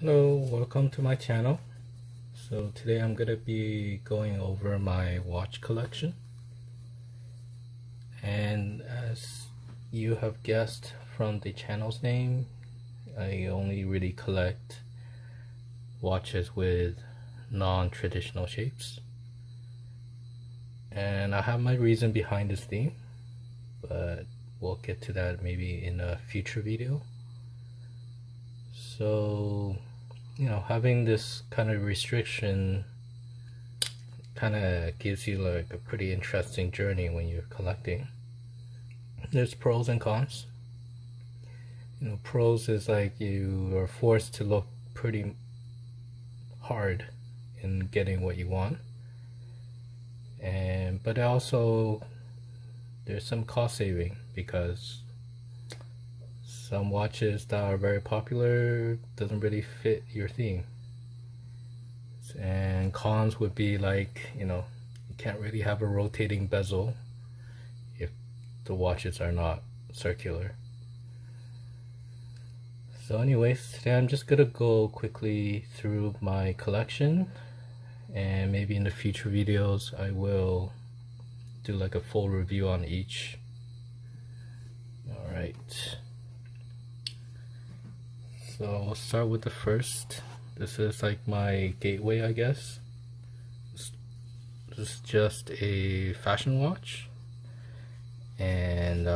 Hello, welcome to my channel. So today I'm going to be going over my watch collection, and as you have guessed from the channel's name, I only really collect watches with non-traditional shapes, and I have my reason behind this theme, but we'll get to that maybe in a future video. So, you know, having this kind of restriction kind of gives you like a pretty interesting journey when you're collecting. There's pros and cons. You know, pros is like you are forced to look pretty hard in getting what you want, but also there's some cost saving because some watches that are very popular doesn't really fit your theme. And cons would be like, you know, you can't really have a rotating bezel if the watches are not circular. So anyways, today I'm just gonna go quickly through my collection, and maybe in the future videos I will do like a full review on each. Alright, so we'll start with the first. This is like my gateway, I guess. This is just a fashion watch, and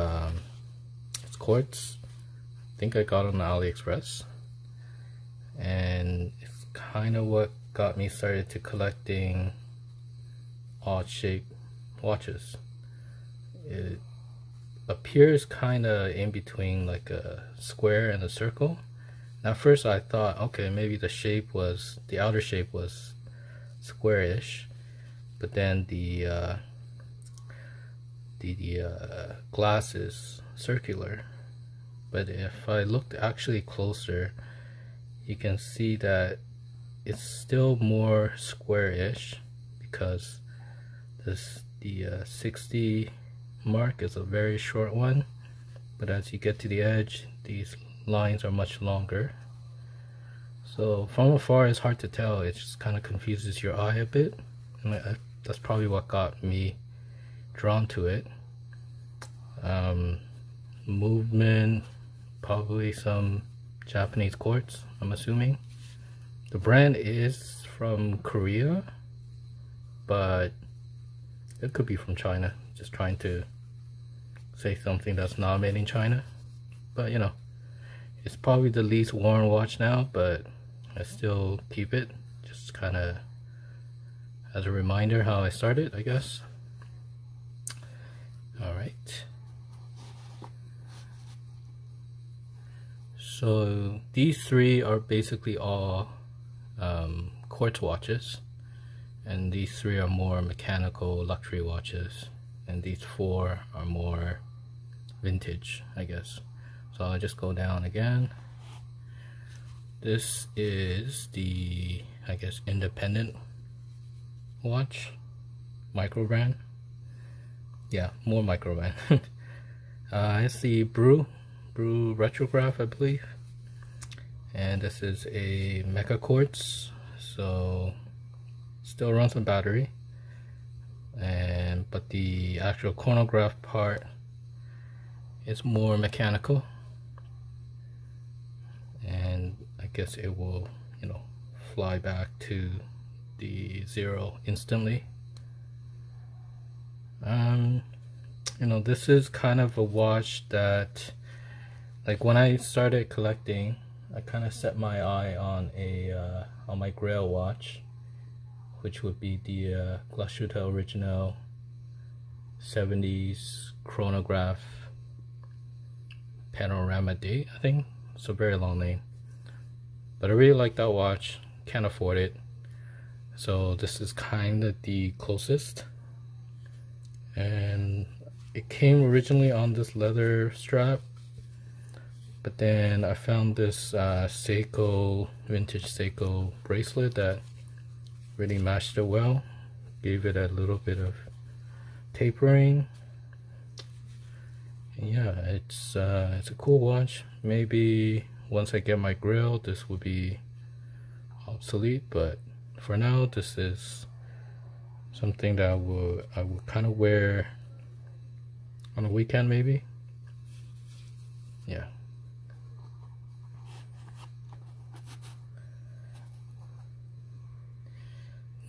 it's Quartz. I think I got it on AliExpress, and it's kind of what got me started to collecting odd shaped watches. It appears kind of in between like a square and a circle. At first I thought, okay, maybe the outer shape was squarish, but then the glass is circular. But if I looked actually closer, you can see that it's still more squarish, because the 60 mark is a very short one, but as you get to the edge, these lines are much longer. So from afar it's hard to tell. It just kind of confuses your eye a bit, and that's probably what got me drawn to it. Movement, probably some Japanese quartz, I'm assuming. The brand is from Korea, but it could be from China. Just trying to say something that's not made in China, but you know, it's probably the least worn watch now, but I still keep it just kind of as a reminder how I started, I guess. Alright, so these three are basically all quartz watches, and these three are more mechanical luxury watches, and these four are more vintage, I guess. So I'll just go down again. This is the, I guess, independent watch, micro brand. Yeah, more micro brand. It's the Brew Retrograph, I believe. And this is a mecha quartz, so still runs on battery. But the actual chronograph part is more mechanical, and I guess it will, you know, fly back to the zero instantly. You know, this is kind of a watch that, like, when I started collecting, I kind of set my eye on on my Grail watch, which would be the Glashütte original 70s chronograph panorama date, I think. It's a very long name, but I really like that watch. Can't afford it, so this is kind of the closest. And it came originally on this leather strap, but then I found this vintage Seiko bracelet that really matched it well, gave it a little bit of tapering. And yeah, it's a cool watch. Maybe once I get my grill, this will be obsolete, but for now this is something that I would kind of wear on a weekend maybe. Yeah.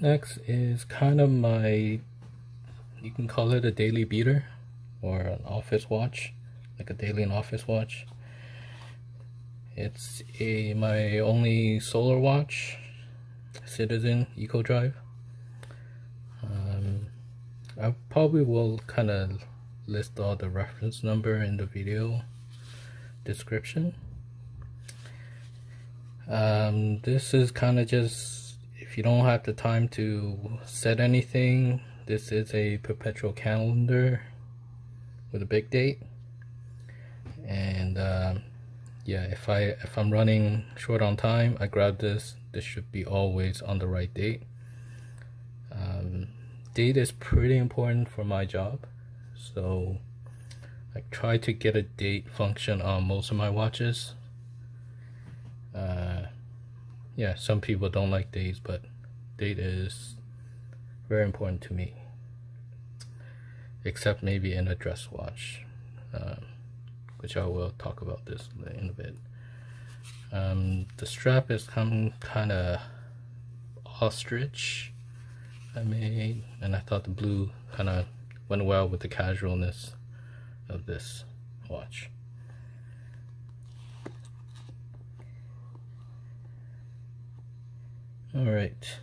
Next is kind of my, you can call it a daily beater or an office watch, like a daily and office watch. It's my only solar watch, Citizen Eco Drive. I probably will kind of list all the reference number in the video description. This is kind of just, if you don't have the time to set anything, this is a perpetual calendar with a big date. And yeah, if I'm running short on time, I grab this. This should be always on the right date. Date is pretty important for my job, so I try to get a date function on most of my watches. Yeah, some people don't like dates, but date is very important to me, except maybe in a dress watch, which I will talk about this in a bit. The strap is kind of ostrich I made, and I thought the blue kind of went well with the casualness of this watch. Alright,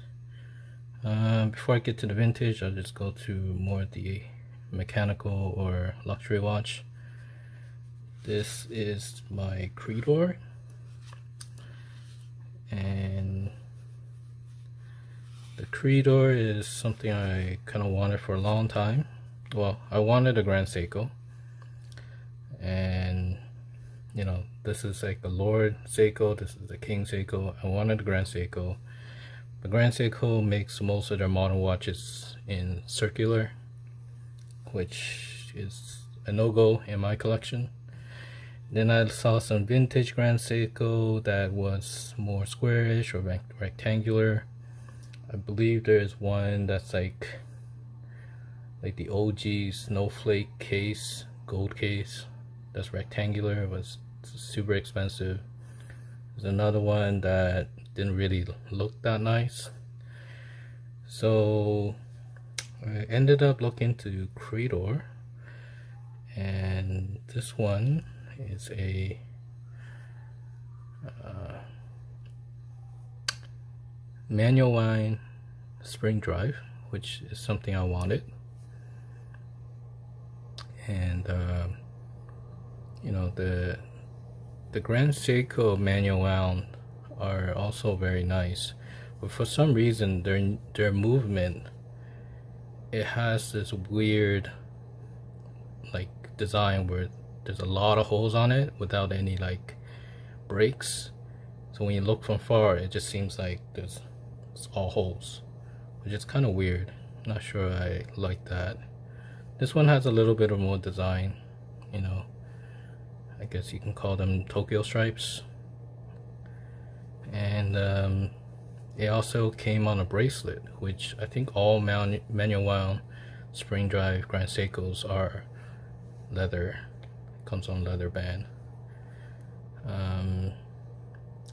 before I get to the vintage, I'll just go to more the mechanical or luxury watch. This is my Credor, and the Credor is something I kind of wanted for a long time. Well, I wanted a Grand Seiko, and you know, this is like the Lord Seiko, this is the King Seiko. I wanted a Grand Seiko. The Grand Seiko makes most of their modern watches in circular, which is a no-go in my collection. Then I saw some vintage Grand Seiko that was more squarish or rectangular. I believe there's one that's like the OG snowflake case, gold case, that's rectangular. It was super expensive. There's another one that didn't really look that nice. So I ended up looking to Credor, and this one is a manual wind spring drive, which is something I wanted. And you know, the Grand Seiko manual wound are also very nice, but for some reason their movement, it has this weird like design where there's a lot of holes on it without any like breaks. So when you look from far, it just seems like it's all holes, which is kind of weird. Not sure I like that. This one has a little bit of more design, you know, I guess you can call them Tokyo stripes. And it also came on a bracelet, which I think all manual wound spring drive Grand Seikos are leather. Comes on leather band.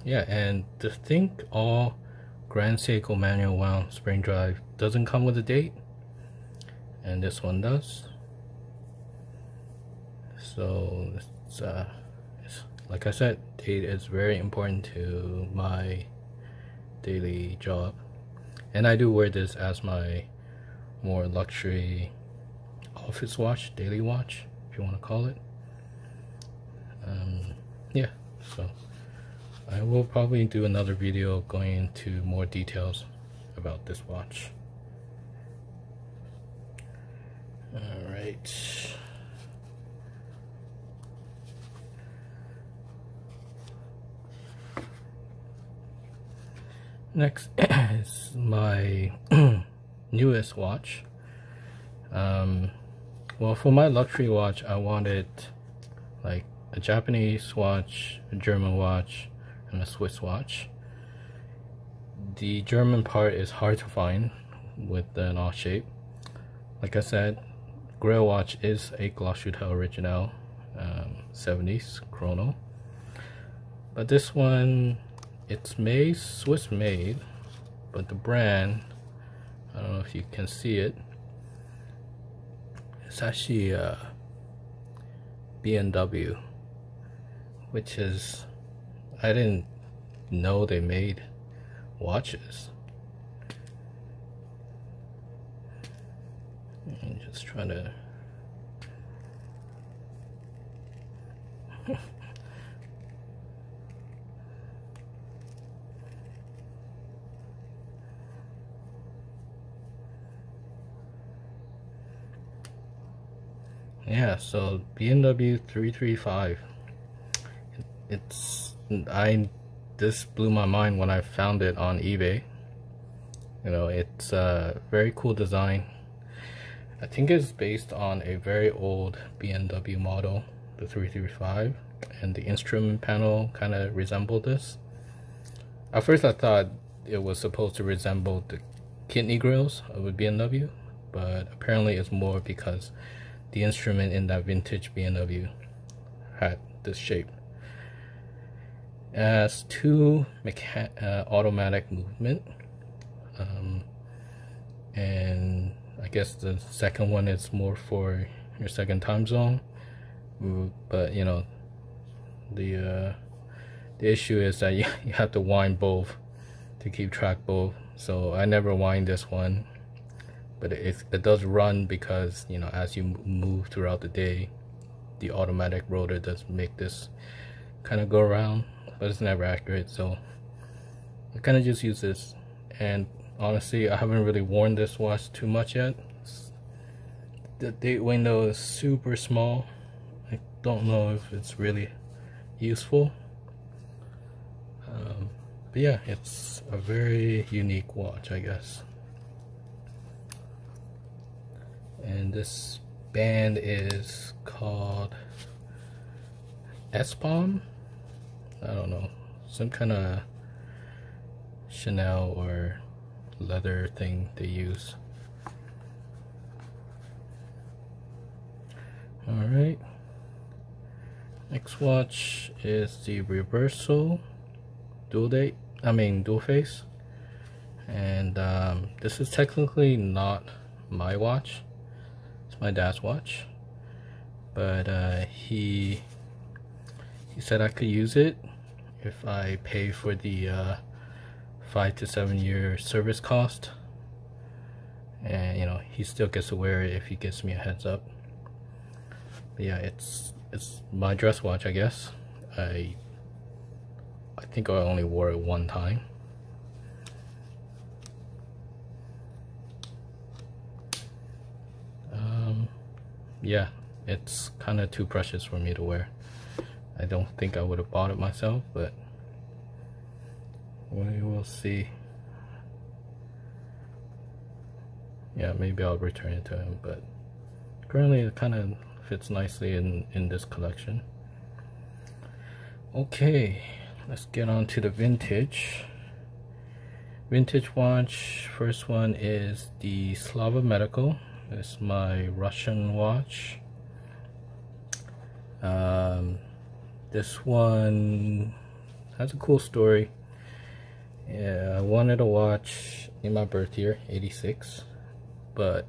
Yeah, and to think all Grand Seiko manual wound spring drive doesn't come with a date, and this one does. So it's like I said, date is very important to my daily job, and I do wear this as my more luxury office watch, daily watch, if you want to call it. Yeah, so I will probably do another video going into more details about this watch. Alright. Next is my newest watch. Well, for my luxury watch, I wanted like a Japanese watch, a German watch, and a Swiss watch. The German part is hard to find with the knot shape. Like I said, Grail watch is a Glashütte original 70s chrono, but this one, it's made Swiss made, but the brand, I don't know if you can see it, it's actually B&W, which is, I didn't know they made watches. I'm just trying to yeah, so B&W 335. This blew my mind when I found it on eBay. You know, it's a very cool design. I think it's based on a very old B&W model, the 335, and the instrument panel kind of resembled this. At first I thought it was supposed to resemble the kidney grills of a B&W, but apparently it's more because the instrument in that vintage B&W had this shape. It has two automatic movement, and I guess the second one is more for your second time zone. But you know, the issue is that you have to wind both to keep track both. So I never wind this one, but it does run because, you know, as you move throughout the day, the automatic rotor does make this kind of go around, but it's never accurate. So I kind of just use this, and honestly I haven't really worn this watch too much yet. The date window is super small. I don't know if it's really useful, but yeah, it's a very unique watch, I guess. And this band is called S-Palm. I don't know, some kind of Chanel or leather thing they use. Alright, next watch is the Reversal dual face, and this is technically not my watch. It's my dad's watch, but he said I could use it if I pay for the 5 to 7 year service cost, and you know, he still gets to wear it if he gives me a heads up. But yeah, it's my dress watch, I guess. I think I only wore it one time. Yeah, it's kind of too precious for me to wear. I don't think I would have bought it myself, but we will see. Yeah, maybe I'll return it to him, but currently it kind of fits nicely in this collection. Okay, let's get on to the vintage watch. First one is the Slava Medical. It's my Russian watch. This one has a cool story. Yeah, I wanted a watch in my birth year, 86, but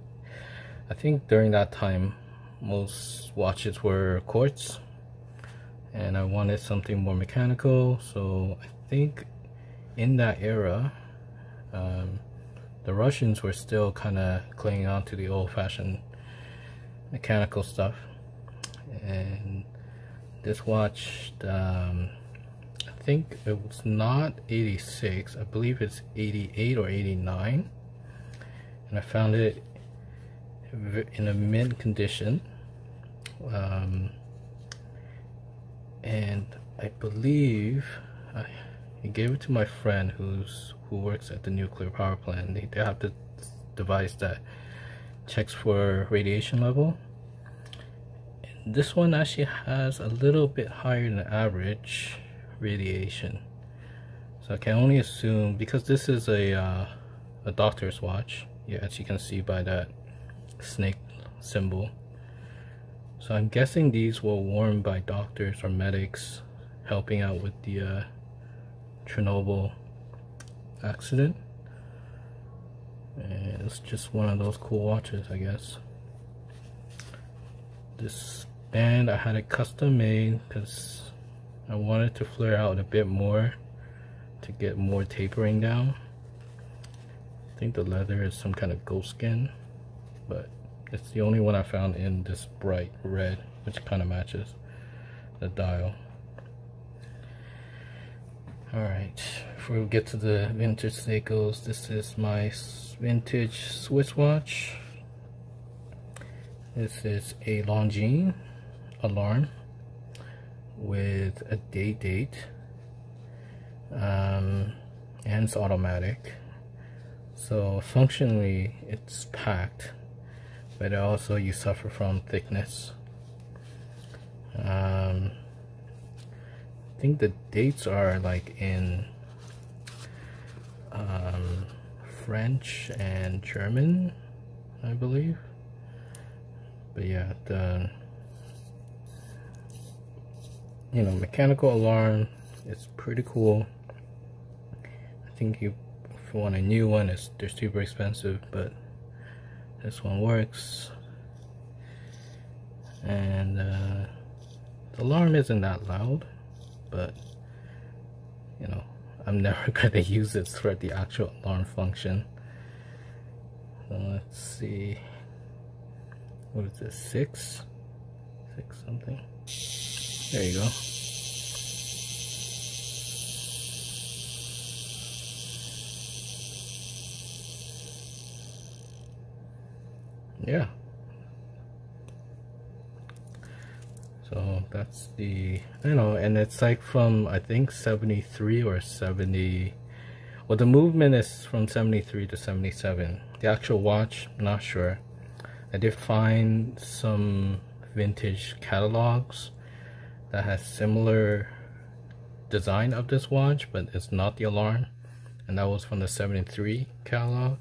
I think during that time most watches were quartz, and I wanted something more mechanical. So I think in that era, the Russians were still kind of clinging on to the old-fashioned mechanical stuff, and this watch, I think it was not 86, I believe it's 88 or 89, and I found it in a mint condition, and I believe I gave it to my friend who works at the nuclear power plant. They have this device that checks for radiation level. And this one actually has a little bit higher than average radiation, So I can only assume, because this is a doctor's watch, yeah, as you can see by that snake symbol. So I'm guessing these were worn by doctors or medics helping out with the Chernobyl accident. And it's just one of those cool watches, I guess. This band, I had it custom made because I wanted to flare out a bit more to get more tapering down. I think the leather is some kind of ghost skin, but it's the only one I found in this bright red, which kind of matches the dial. Alright, before we get to the vintage Seikos, this is my vintage Swiss watch. This is a Longines alarm with a date, and it's automatic. So functionally it's packed, but also you suffer from thickness. I think the dates are like in French and German, I believe. But yeah, the mechanical alarm is pretty cool. I think if you want a new one, they're super expensive, but this one works. And the alarm isn't that loud, but I'm never gonna use it for the actual alarm function. So let's see, what is this, 6 something? There you go. Yeah. So that's the, and it's like from, I think 73 or 70. Well, the movement is from 73 to 77. The actual watch, I'm not sure. I did find some vintage catalogs that has similar design of this watch, but it's not the alarm, and that was from the 73 catalog.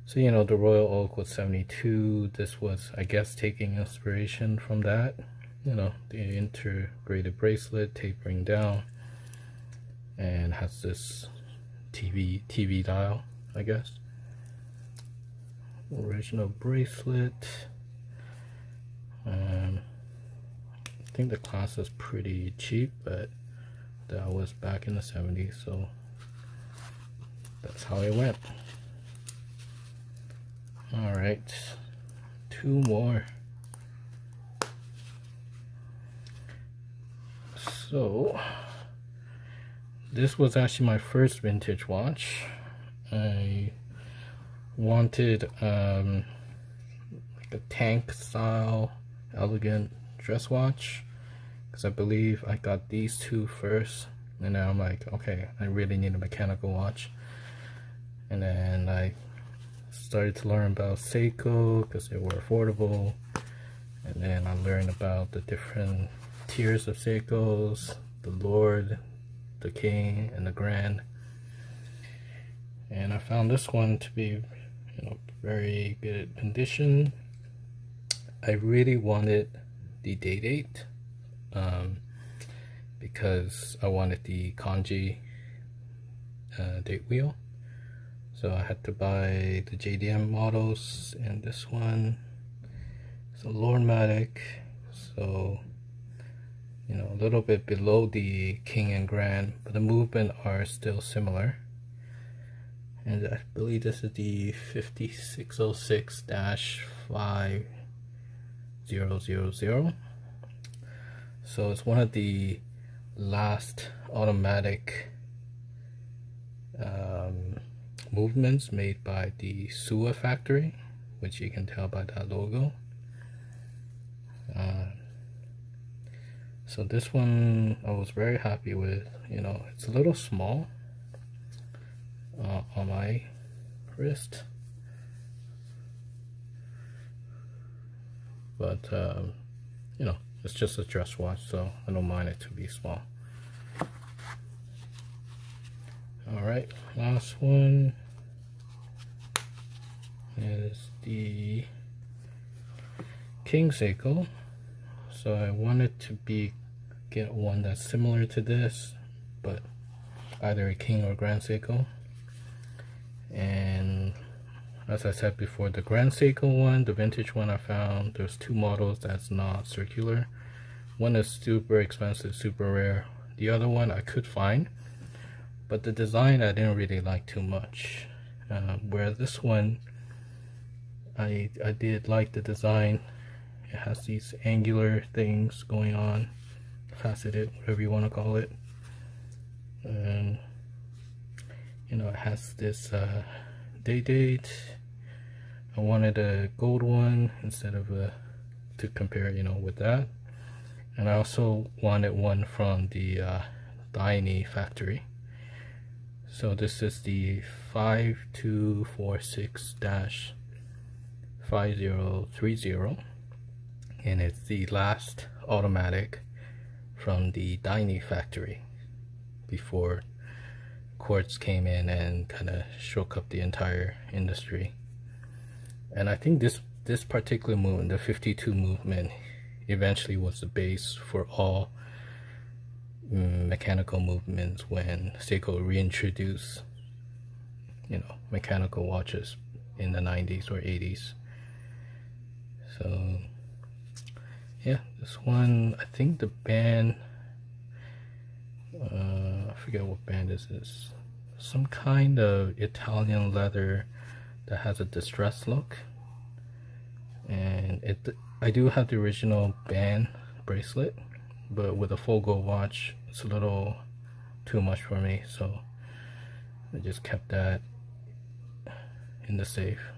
So the Royal Oak was 72. This was, I guess, taking inspiration from that. The integrated bracelet tapering down, and has this TV dial, I guess. Original bracelet. I think the class is pretty cheap, but that was back in the 70s, so that's how it went. Alright, 2 more. So this was actually my first vintage watch. I wanted like a tank style elegant dress watch, because I believe I got these 2 first, and now I'm like, okay, I really need a mechanical watch. And then I started to learn about Seiko because they were affordable, and then I learned about the different tiers of Seikos, the Lord, the King, and the Grand. And I found this one to be very good condition. I really wanted the date, because I wanted the kanji date wheel. So I had to buy the JDM models, and this one is a Lordmatic, so a little bit below the King and Grand, but the movement are still similar. And I believe this is the 5606-5000. So it's one of the last automatic movements made by the Suwa factory, which you can tell by that logo. So this one I was very happy with. It's a little small on my wrist, but it's just a dress watch, so I don't mind it to be small. Alright, last one is the King Seiko. So I wanted to get one that's similar to this, but either a King or Grand Seiko. And as I said before, the Grand Seiko one, the vintage one, I found there's two models that's not circular. One is super expensive, super rare. The other one I could find, but the design I didn't really like too much. Whereas this one, I did like the design. It has these angular things going on, faceted, whatever you want to call it. And you know, it has this date. I wanted a gold one instead of to compare, you know, with that. And I also wanted one from the Tiny factory. So this is the 5246-5030, and it's the last automatic from the Tiny factory before Quartz came in and kind of shook up the entire industry. And I think this particular movement, the 52 movement, eventually was the base for all mechanical movements when Seiko reintroduced, you know, mechanical watches in the 90s or 80s. So yeah, this one, I think the band, I forget what band this is. Some kind of Italian leather that has a distressed look. And I do have the original band bracelet, but with a full gold watch, it's a little too much for me, so I just kept that in the safe.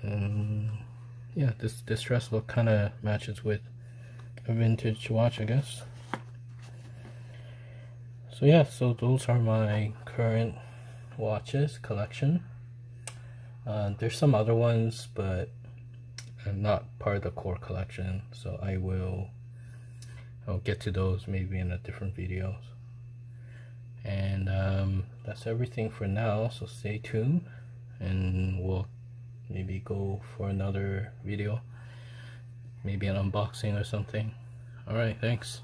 Yeah, this distressed look kind of matches with a vintage watch, I guess. So yeah, so those are my current watches collection. There's some other ones, but I'm not part of the core collection, so I'll get to those maybe in a different videos. And that's everything for now, so stay tuned and we'll maybe go for another video, maybe an unboxing or something. Alright, thanks.